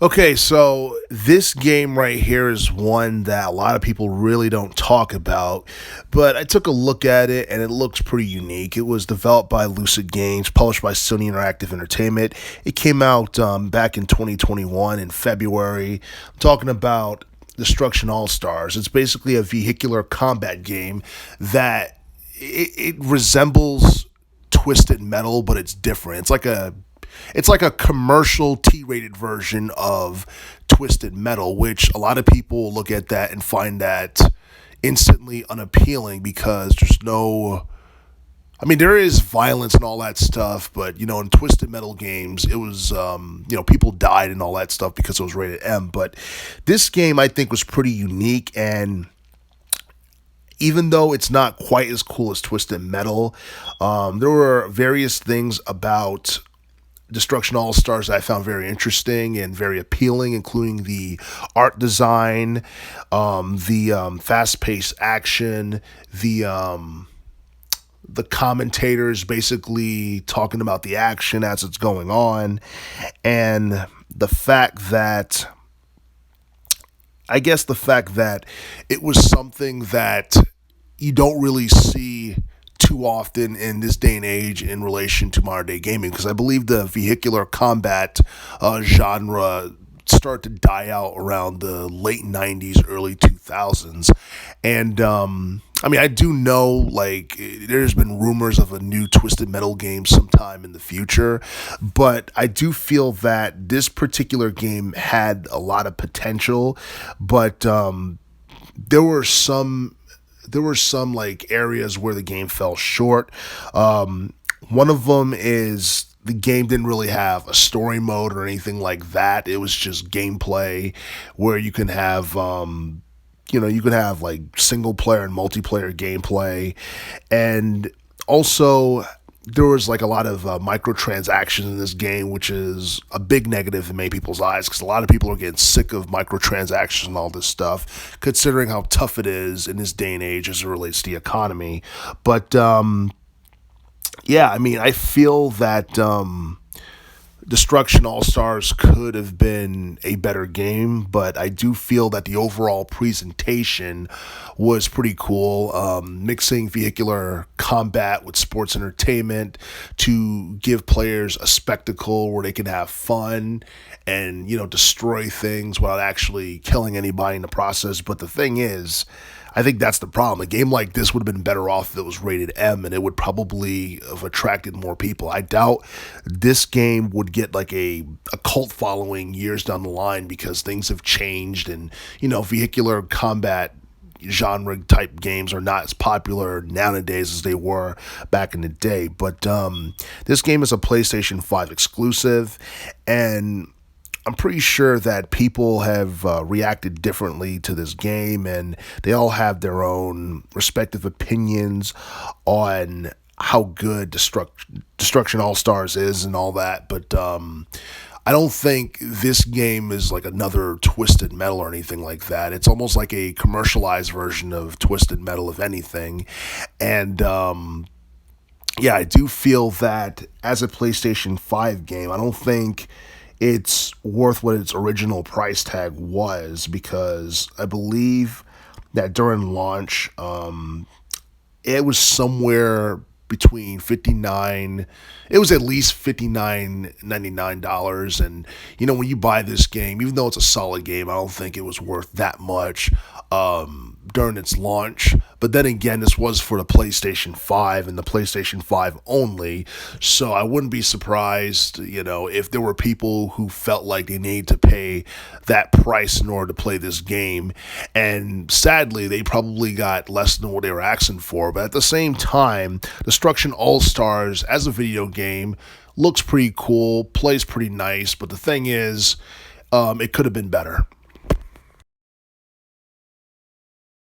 Okay, so this game right here is one that a lot of people really don't talk about, but I took a look at it and it looks pretty unique. It was developed by Lucid Games, published by Sony Interactive Entertainment. It came out back in 2021 in February. I'm talking about Destruction All Stars. It's basically a vehicular combat game that it resembles Twisted Metal, but it's different. It's like a commercial T-rated version of Twisted Metal, which a lot of people look at that and find that instantly unappealing because there's no. I mean, there is violence and all that stuff, but in Twisted Metal games, it was people died and all that stuff because it was rated M. But this game, I think, was pretty unique, and even though it's not quite as cool as Twisted Metal, there were various things about Destruction All Stars that I found very interesting and very appealing, including the art design, the fast-paced action, the commentators basically talking about the action as it's going on, and the fact that it was something that you don't really see too often in this day and age in relation to modern day gaming, because I believe the vehicular combat genre started to die out around the late 90s, early 2000s. And I do know, like, there's been rumors of a new Twisted Metal game sometime in the future, but I do feel that this particular game had a lot of potential, but there were some like areas where the game fell short. One of them is the game didn't really have a story mode or anything like that. It was just gameplay where you can have like single player and multiplayer gameplay, and also there was like a lot of microtransactions in this game, which is a big negative in many people's eyes because a lot of people are getting sick of microtransactions and all this stuff, considering how tough it is in this day and age as it relates to the economy. But I feel that Destruction All Stars could have been a better game, but I do feel that the overall presentation was pretty cool. Mixing vehicular combat with sports entertainment to give players a spectacle where they can have fun and, destroy things without actually killing anybody in the process. But the thing is, I think that's the problem. A game like this would have been better off if it was rated M, and it would probably have attracted more people. I doubt this game would get like a cult following years down the line because things have changed, and vehicular combat genre type games are not as popular nowadays as they were back in the day. But this game is a PlayStation 5 exclusive, and I'm pretty sure that people have reacted differently to this game, and they all have their own respective opinions on how good Destruction All Stars is and all that. But I don't think this game is like another Twisted Metal or anything like that. It's almost like a commercialized version of Twisted Metal, if anything. And I do feel that as a PlayStation 5 game, I don't think it's worth what its original price tag was, because I believe that during launch, it was somewhere between it was at least $59.99. And, when you buy this game, even though it's a solid game, I don't think it was worth that much during its launch. But then again, this was for the PlayStation 5 and the PlayStation 5 only. So I wouldn't be surprised, if there were people who felt like they needed to pay that price in order to play this game. And sadly, they probably got less than what they were asking for. But at the same time, Destruction All Stars as a video game looks pretty cool, plays pretty nice. But the thing is, it could have been better.